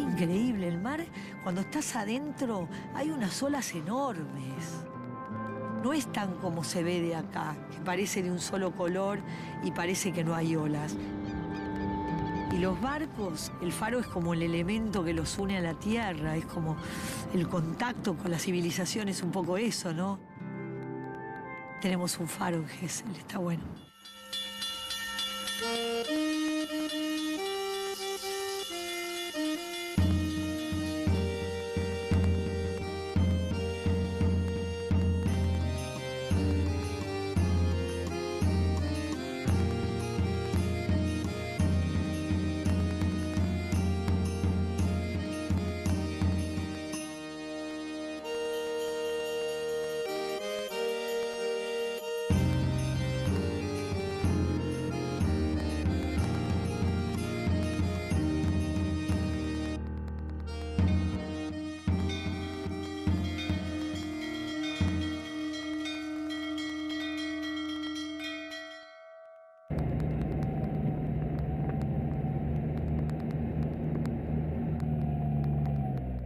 increíble. El mar, cuando estás adentro, hay unas olas enormes. No es tan como se ve de acá, que parece de un solo color y parece que no hay olas. Y los barcos, el faro es como el elemento que los une a la tierra, es como el contacto con la civilización, es un poco eso, ¿no? Tenemos un faro en Gesell, está bueno.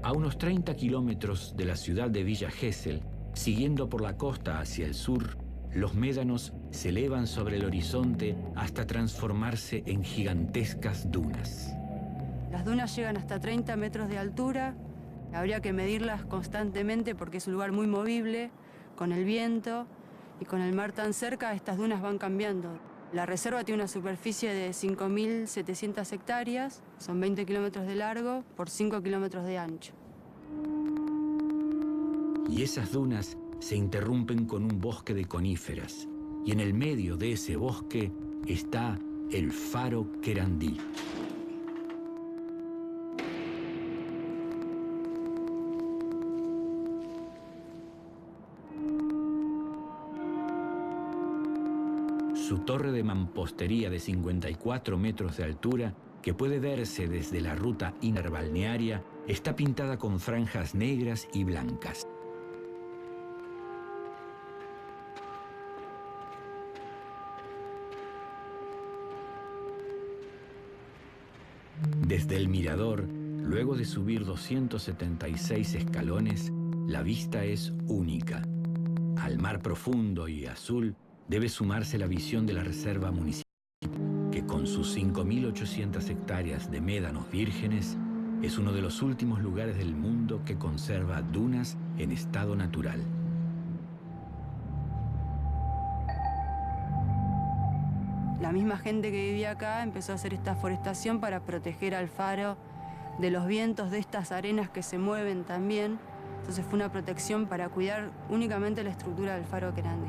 A unos 30 kilómetros de la ciudad de Villa Gesell, siguiendo por la costa hacia el sur, los médanos se elevan sobre el horizonte hasta transformarse en gigantescas dunas. Las dunas llegan hasta 30 metros de altura. Habría que medirlas constantemente porque es un lugar muy movible, con el viento y con el mar tan cerca, estas dunas van cambiando. La reserva tiene una superficie de 5.700 hectáreas, son 20 kilómetros de largo por 5 kilómetros de ancho. Y esas dunas se interrumpen con un bosque de coníferas, y en el medio de ese bosque está el faro Querandí. Su torre de mampostería de 54 metros de altura, que puede verse desde la ruta interbalnearia, está pintada con franjas negras y blancas. Desde el mirador, luego de subir 276 escalones, la vista es única. Al mar profundo y azul debe sumarse la visión de la reserva municipal, que con sus 5.800 hectáreas de médanos vírgenes es uno de los últimos lugares del mundo que conserva dunas en estado natural. La misma gente que vivía acá empezó a hacer esta forestación para proteger al faro de los vientos, de estas arenas que se mueven también. Entonces fue una protección para cuidar únicamente la estructura del faro Querandí.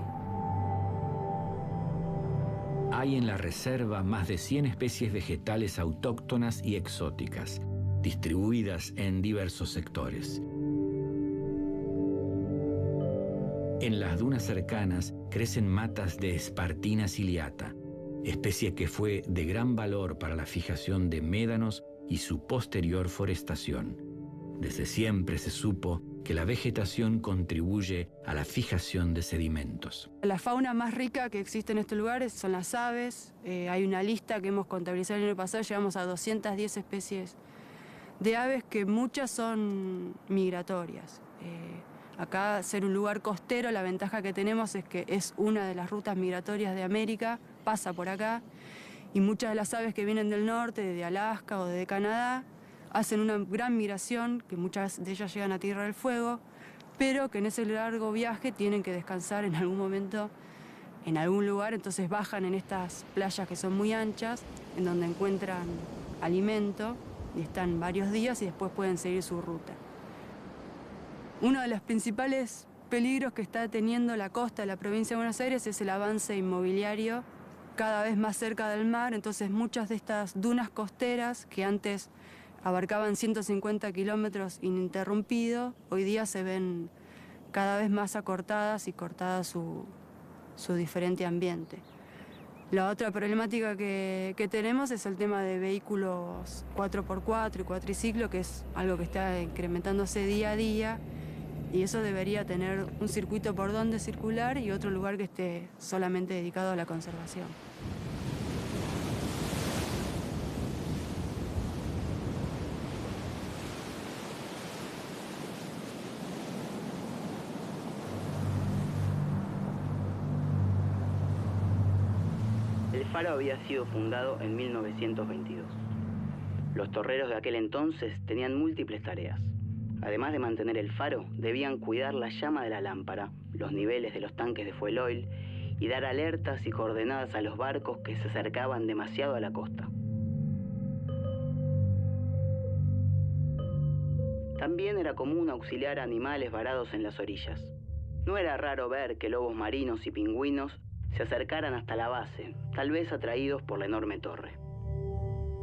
Hay en la reserva más de 100 especies vegetales autóctonas y exóticas, distribuidas en diversos sectores. En las dunas cercanas crecen matas de Spartina ciliata, especie que fue de gran valor para la fijación de médanos y su posterior forestación. Desde siempre se supo que la vegetación contribuye a la fijación de sedimentos. La fauna más rica que existe en este lugar son las aves. Hay una lista que hemos contabilizado el año pasado, llegamos a 210 especies de aves, que muchas son migratorias. Acá, ser un lugar costero, la ventaja que tenemos es que es una de las rutas migratorias de América, pasa por acá, y muchas de las aves que vienen del norte, de Alaska o de Canadá, hacen una gran migración, que muchas de ellas llegan a Tierra del Fuego, pero que en ese largo viaje tienen que descansar en algún momento, en algún lugar, entonces bajan en estas playas que son muy anchas, en donde encuentran alimento, y están varios días y después pueden seguir su ruta. Uno de los principales peligros que está teniendo la costa de la provincia de Buenos Aires es el avance inmobiliario cada vez más cerca del mar, entonces muchas de estas dunas costeras que antes abarcaban 150 kilómetros ininterrumpido, hoy día se ven cada vez más acortadas y cortadas su diferente ambiente. La otra problemática que tenemos es el tema de vehículos 4x4 y cuatriciclo, que es algo que está incrementándose día a día, y eso debería tener un circuito por donde circular y otro lugar que esté solamente dedicado a la conservación. faro había sido fundado en 1922. Los torreros de aquel entonces tenían múltiples tareas. Además de mantener el faro, debían cuidar la llama de la lámpara, los niveles de los tanques de fuel oil y dar alertas y coordenadas a los barcos que se acercaban demasiado a la costa. También era común auxiliar a animales varados en las orillas. No era raro ver que lobos marinos y pingüinos se acercaran hasta la base, tal vez atraídos por la enorme torre.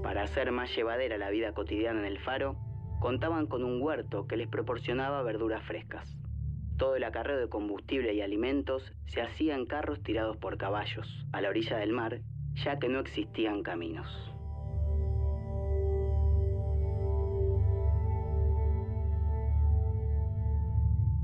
Para hacer más llevadera la vida cotidiana en el faro, contaban con un huerto que les proporcionaba verduras frescas. Todo el acarreo de combustible y alimentos se hacía en carros tirados por caballos, a la orilla del mar, ya que no existían caminos.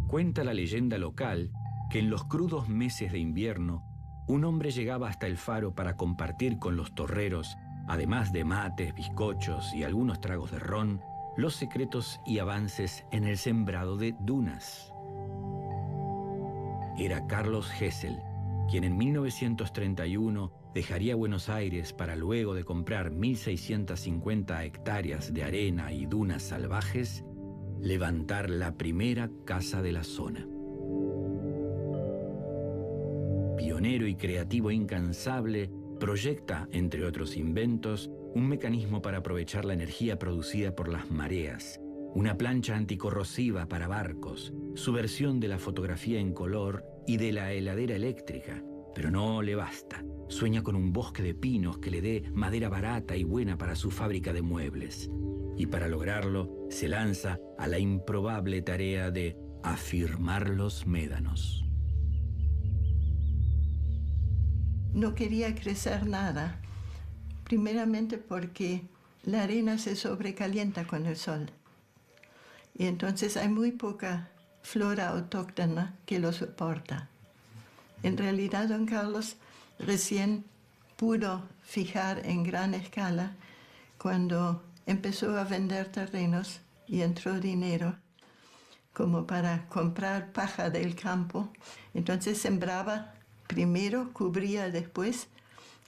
Cuenta la leyenda local que en los crudos meses de invierno, un hombre llegaba hasta el faro para compartir con los torreros, además de mates, bizcochos y algunos tragos de ron, los secretos y avances en el sembrado de dunas. Era Carlos Gesell, quien en 1931 dejaría Buenos Aires para luego de comprar 1.650 hectáreas de arena y dunas salvajes, levantar la primera casa de la zona. Pionero y creativo incansable, proyecta, entre otros inventos, un mecanismo para aprovechar la energía producida por las mareas, una plancha anticorrosiva para barcos, su versión de la fotografía en color y de la heladera eléctrica. Pero no le basta. Sueña con un bosque de pinos que le dé madera barata y buena para su fábrica de muebles. Y para lograrlo, se lanza a la improbable tarea de afirmar los médanos. No quería crecer nada, primeramente porque la arena se sobrecalienta con el sol. Y entonces hay muy poca flora autóctona que lo soporta. En realidad, don Carlos recién pudo fijar en gran escala cuando empezó a vender terrenos y entró dinero como para comprar paja del campo. Entonces sembraba primero, cubría después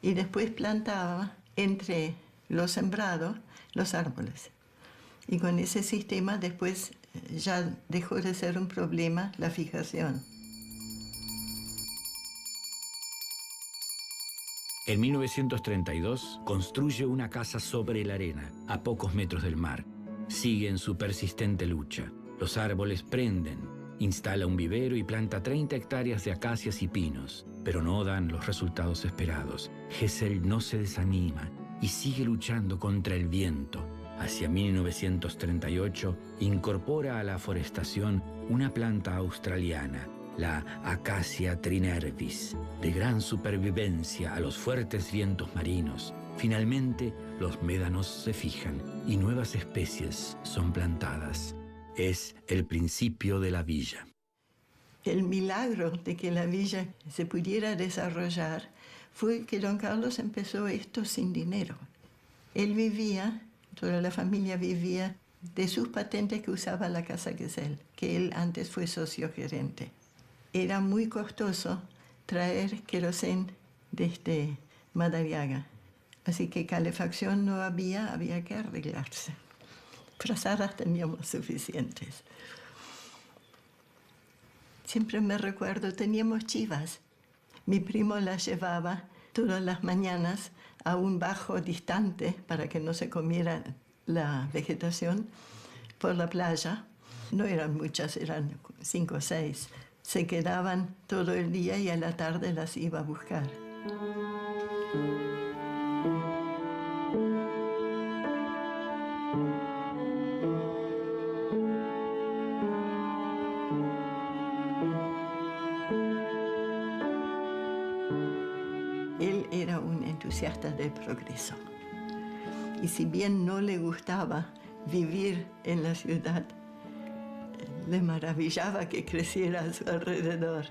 y después plantaba entre lo sembrado los árboles. Y con ese sistema después ya dejó de ser un problema la fijación. En 1932 construye una casa sobre la arena, a pocos metros del mar. Sigue en su persistente lucha. Los árboles prenden. Instala un vivero y planta 30 hectáreas de acacias y pinos, pero no dan los resultados esperados. Gesell no se desanima y sigue luchando contra el viento. Hacia 1938 incorpora a la forestación una planta australiana, la Acacia trinervis, de gran supervivencia a los fuertes vientos marinos. Finalmente, los médanos se fijan y nuevas especies son plantadas. Es el principio de la villa. El milagro de que la villa se pudiera desarrollar fue que don Carlos empezó esto sin dinero. Él vivía, toda la familia vivía de sus patentes que usaba la Casa Gesell, que él antes fue socio gerente. Era muy costoso traer querosén desde Madariaga, así que calefacción no había que arreglarse. Frazadas teníamos suficientes. Siempre me recuerdo, teníamos chivas. Mi primo las llevaba todas las mañanas a un bajo distante para que no se comiera la vegetación por la playa. No eran muchas, eran 5 o 6. Se quedaban todo el día y a la tarde las iba a buscar. Él era un entusiasta del progreso. Y si bien no le gustaba vivir en la ciudad, le maravillaba que creciera a su alrededor.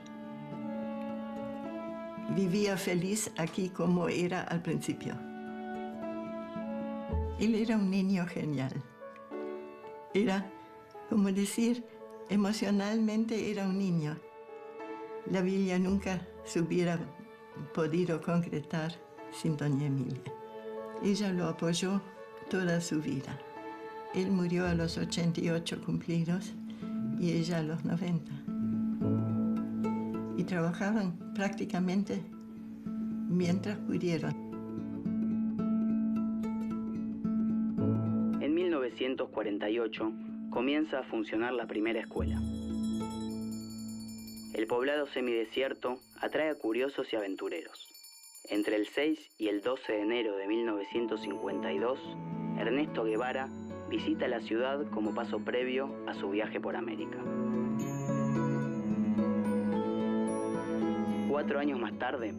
Vivía feliz aquí como era al principio. Él era un niño genial. Era, como decir, emocionalmente era un niño. La villa nunca se hubiera podido concretar sin doña Emilia. Ella lo apoyó toda su vida. Él murió a los 88 cumplidos y ella a los 90. Y trabajaban prácticamente mientras pudieron. En 1948 comienza a funcionar la primera escuela. El poblado semidesierto atrae a curiosos y aventureros. Entre el 6 y el 12 de enero de 1952, Ernesto Guevara visita la ciudad como paso previo a su viaje por América. 4 años más tarde,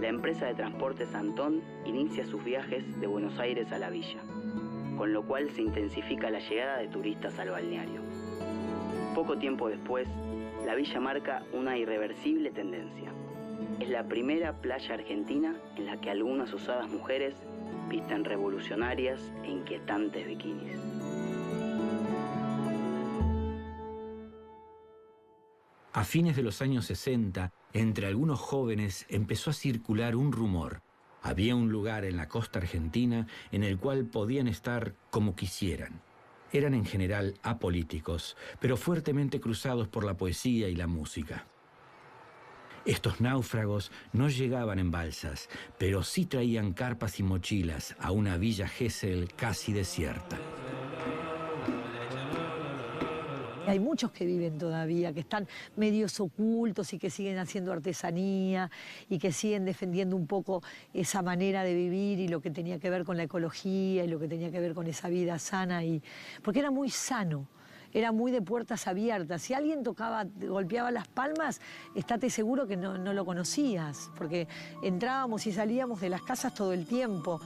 la empresa de transportes Antón inicia sus viajes de Buenos Aires a la villa, con lo cual se intensifica la llegada de turistas al balneario. Poco tiempo después, la villa marca una irreversible tendencia. Es la primera playa argentina en la que algunas osadas mujeres visten revolucionarias e inquietantes bikinis. A fines de los años 60, entre algunos jóvenes empezó a circular un rumor. Había un lugar en la costa argentina en el cual podían estar como quisieran. Eran en general apolíticos, pero fuertemente cruzados por la poesía y la música. Estos náufragos no llegaban en balsas, pero sí traían carpas y mochilas a una villa Gesell casi desierta. Hay muchos que viven todavía, que están medios ocultos y que siguen haciendo artesanía y que siguen defendiendo un poco esa manera de vivir y lo que tenía que ver con la ecología y lo que tenía que ver con esa vida sana, porque era muy sano. Era muy de puertas abiertas. Si alguien golpeaba las palmas, estate seguro que no lo conocías, porque entrábamos y salíamos de las casas todo el tiempo.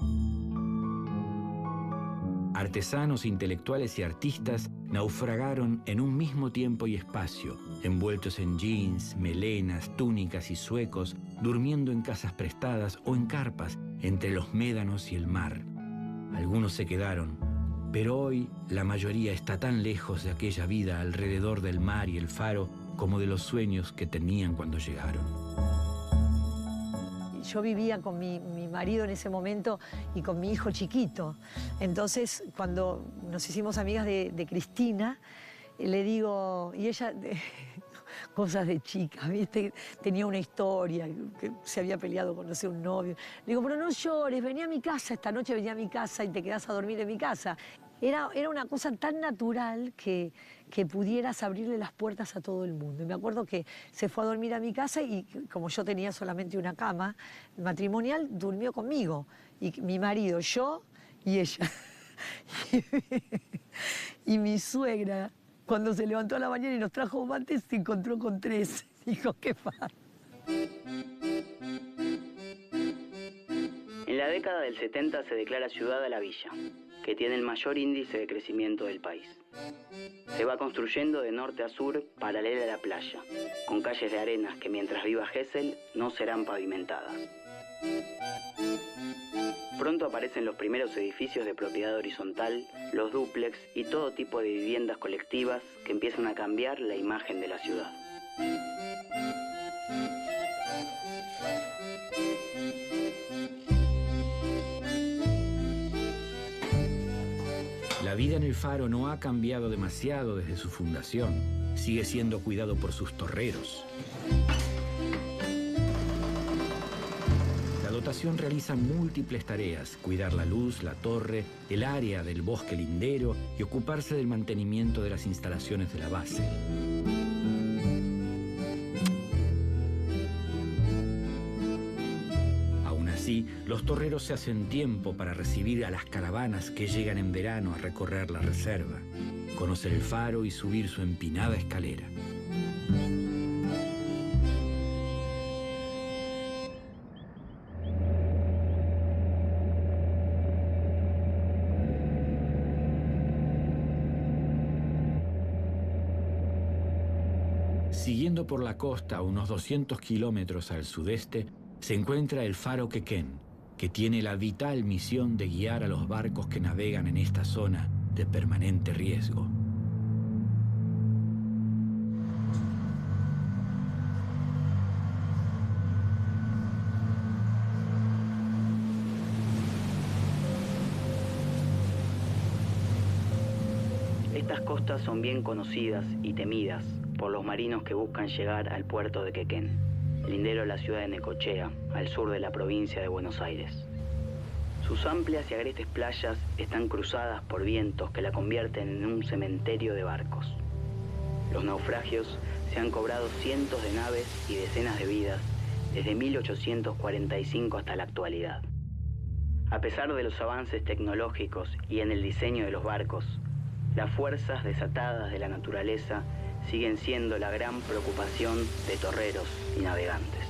Artesanos, intelectuales y artistas naufragaron en un mismo tiempo y espacio, envueltos en jeans, melenas, túnicas y zuecos, durmiendo en casas prestadas o en carpas entre los médanos y el mar. Algunos se quedaron, pero hoy la mayoría está tan lejos de aquella vida alrededor del mar y el faro como de los sueños que tenían cuando llegaron. Yo vivía con mi marido en ese momento y con mi hijo chiquito. Entonces, cuando nos hicimos amigas de Cristina, le digo, y ella, cosas de chica, ¿viste? Tenía una historia, que se había peleado con, no sé, un novio. Le digo, pero no llores, vení a mi casa, esta noche vení a mi casa y te quedás a dormir en mi casa. Era una cosa tan natural que pudieras abrirle las puertas a todo el mundo. Y me acuerdo que se fue a dormir a mi casa y como yo tenía solamente una cama matrimonial, durmió conmigo. Y mi marido, yo y ella. Y mi suegra, cuando se levantó a la mañana y nos trajo mates, se encontró con 3. Dijo, qué fácil. En la década del 70 se declara ciudad a la villa, que tiene el mayor índice de crecimiento del país. Se va construyendo de norte a sur paralela a la playa, con calles de arenas que mientras viva Gesell no serán pavimentadas. Pronto aparecen los primeros edificios de propiedad horizontal, los dúplex y todo tipo de viviendas colectivas que empiezan a cambiar la imagen de la ciudad. La vida en el faro no ha cambiado demasiado desde su fundación. Sigue siendo cuidado por sus torreros. La dotación realiza múltiples tareas: cuidar la luz, la torre, el área del bosque lindero y ocuparse del mantenimiento de las instalaciones de la base. Así, los torreros se hacen tiempo para recibir a las caravanas que llegan en verano a recorrer la reserva, conocer el faro y subir su empinada escalera. Siguiendo por la costa a unos 200 kilómetros al sudeste, se encuentra el faro Quequén, que tiene la vital misión de guiar a los barcos que navegan en esta zona de permanente riesgo. Estas costas son bien conocidas y temidas por los marinos que buscan llegar al puerto de Quequén, lindero de la ciudad de Necochea, al sur de la provincia de Buenos Aires. Sus amplias y agrestes playas están cruzadas por vientos que la convierten en un cementerio de barcos. Los naufragios se han cobrado cientos de naves y decenas de vidas desde 1845 hasta la actualidad. A pesar de los avances tecnológicos y en el diseño de los barcos, las fuerzas desatadas de la naturaleza siguen siendo la gran preocupación de torreros y navegantes.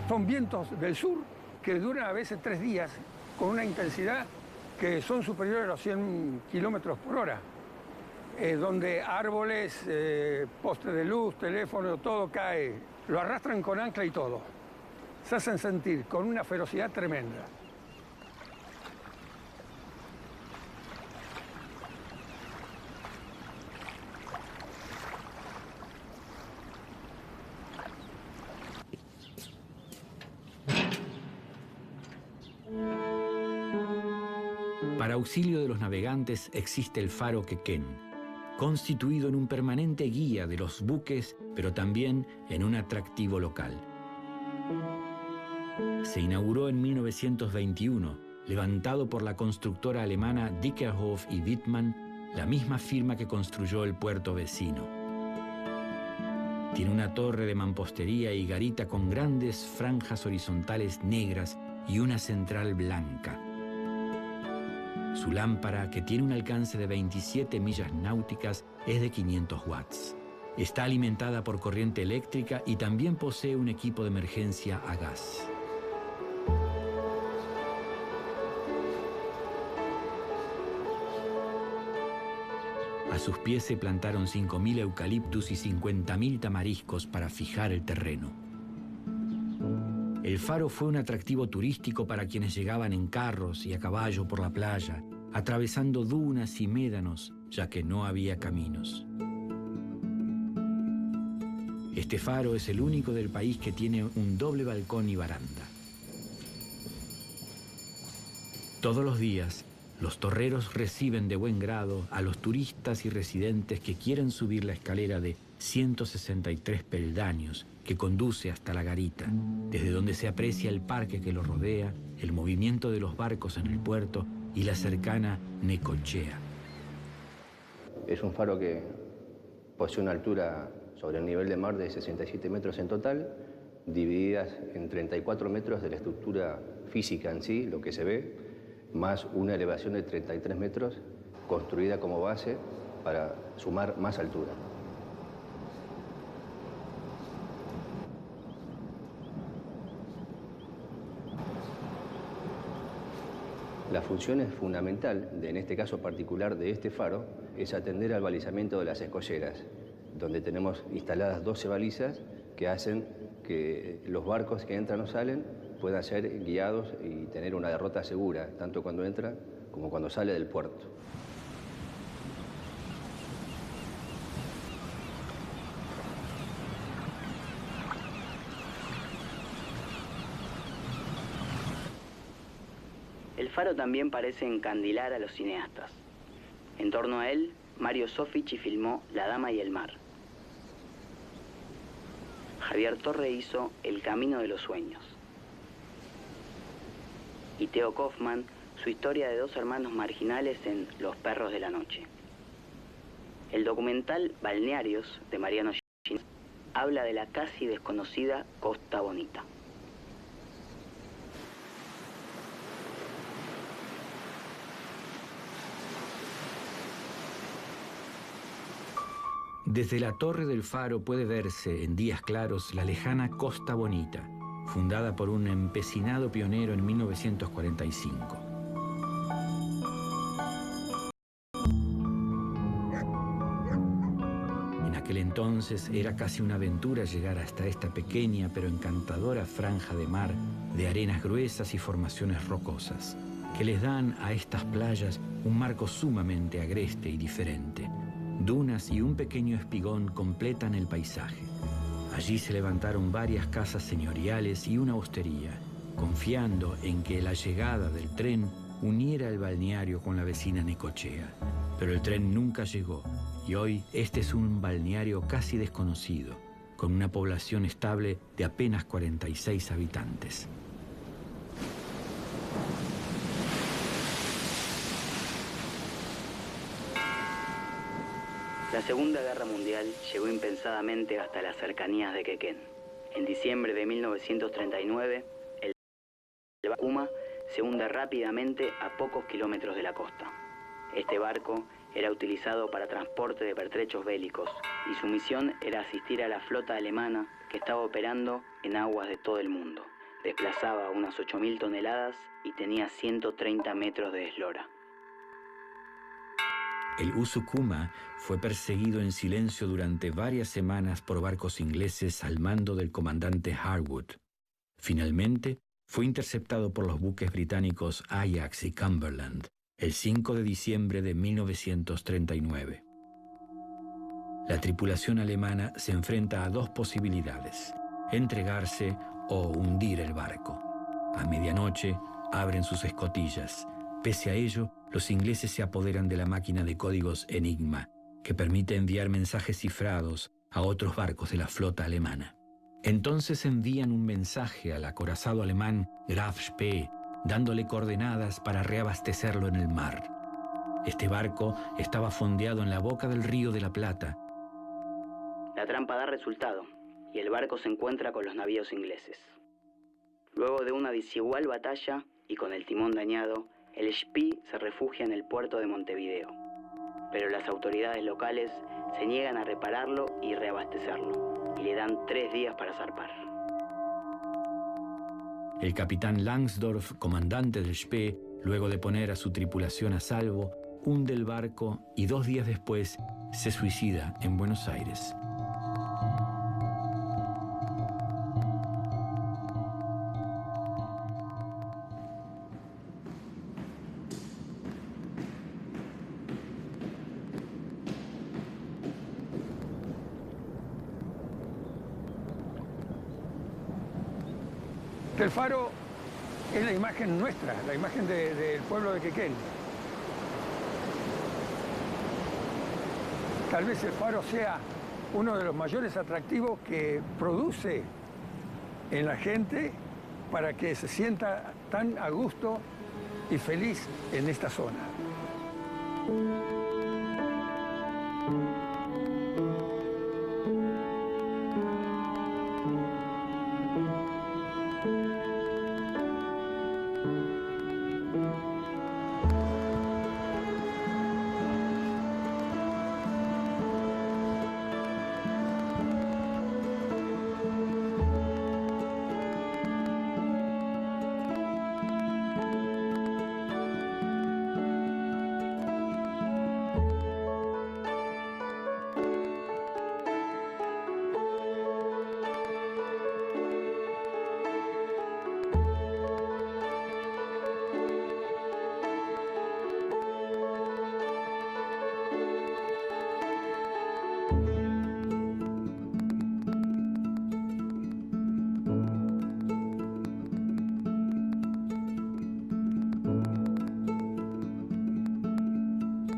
Son vientos del sur que duran a veces 3 días con una intensidad que son superiores a los 100 kilómetros por hora, donde árboles, postes de luz, teléfono, todo cae. Lo arrastran con ancla y todo. Se hacen sentir con una ferocidad tremenda. Para auxilio de los navegantes existe el faro Quequén, constituido en un permanente guía de los buques, pero también en un atractivo local. Se inauguró en 1921, levantado por la constructora alemana Dickerhoff y Wittmann, la misma firma que construyó el puerto vecino. Tiene una torre de mampostería y garita con grandes franjas horizontales negras y una central blanca. Su lámpara, que tiene un alcance de 27 millas náuticas, es de 500 watts. Está alimentada por corriente eléctrica y también posee un equipo de emergencia a gas. A sus pies se plantaron 5.000 eucaliptus y 50.000 tamariscos para fijar el terreno. El faro fue un atractivo turístico para quienes llegaban en carros y a caballo por la playa, atravesando dunas y médanos, ya que no había caminos. Este faro es el único del país que tiene un doble balcón y baranda. Todos los días, los torreros reciben de buen grado a los turistas y residentes que quieren subir la escalera de 163 peldaños que conduce hasta la garita, desde donde se aprecia el parque que lo rodea, el movimiento de los barcos en el puerto y la cercana Necochea. Es un faro que posee una altura sobre el nivel de mar de 67 metros en total, divididas en 34 metros de la estructura física en sí, lo que se ve, más una elevación de 33 metros construida como base para sumar más altura. La función es fundamental, en este caso particular de este faro, es atender al balizamiento de las escolleras, donde tenemos instaladas 12 balizas que hacen que los barcos que entran o salen puedan ser guiados y tener una derrota segura, tanto cuando entra como cuando sale del puerto. El faro también parece encandilar a los cineastas. En torno a él, Mario Soffici filmó La Dama y el Mar. Javier Torre hizo El Camino de los Sueños. Y Theo Kaufman, su historia de 2 hermanos marginales en Los Perros de la Noche. El documental Balnearios, de Mariano Ginás, habla de la casi desconocida Costa Bonita. Desde la torre del faro puede verse en días claros la lejana Costa Bonita, fundada por un empecinado pionero en 1945. En aquel entonces era casi una aventura llegar hasta esta pequeña pero encantadora franja de mar de arenas gruesas y formaciones rocosas, que les dan a estas playas un marco sumamente agreste y diferente. Dunas y un pequeño espigón completan el paisaje. Allí se levantaron varias casas señoriales y una hostería, confiando en que la llegada del tren uniera el balneario con la vecina Necochea. Pero el tren nunca llegó y hoy este es un balneario casi desconocido, con una población estable de apenas 46 habitantes. La Segunda Guerra Mundial llegó impensadamente hasta las cercanías de Quequén. En diciembre de 1939, el Kuma se hunde rápidamente a pocos kilómetros de la costa. Este barco era utilizado para transporte de pertrechos bélicos y su misión era asistir a la flota alemana que estaba operando en aguas de todo el mundo. Desplazaba unas 8.000 toneladas y tenía 130 metros de eslora. El Usukuma fue perseguido en silencio durante varias semanas por barcos ingleses al mando del comandante Harwood. Finalmente, fue interceptado por los buques británicos Ajax y Cumberland el 5 de diciembre de 1939. La tripulación alemana se enfrenta a dos posibilidades: entregarse o hundir el barco. A medianoche abren sus escotillas. Pese a ello, los ingleses se apoderan de la máquina de códigos Enigma, que permite enviar mensajes cifrados a otros barcos de la flota alemana. Entonces envían un mensaje al acorazado alemán Graf Spee, dándole coordenadas para reabastecerlo en el mar. Este barco estaba fondeado en la boca del río de la Plata. La trampa da resultado y el barco se encuentra con los navíos ingleses. Luego de una desigual batalla y con el timón dañado, el Spee se refugia en el puerto de Montevideo, pero las autoridades locales se niegan a repararlo y reabastecerlo, y le dan 3 días para zarpar. El capitán Langsdorff, comandante del Spee, luego de poner a su tripulación a salvo, hunde el barco y 2 días después se suicida en Buenos Aires. El faro es la imagen nuestra, la imagen del pueblo de Quequén. Tal vez el faro sea uno de los mayores atractivos que produce en la gente para que se sienta tan a gusto y feliz en esta zona.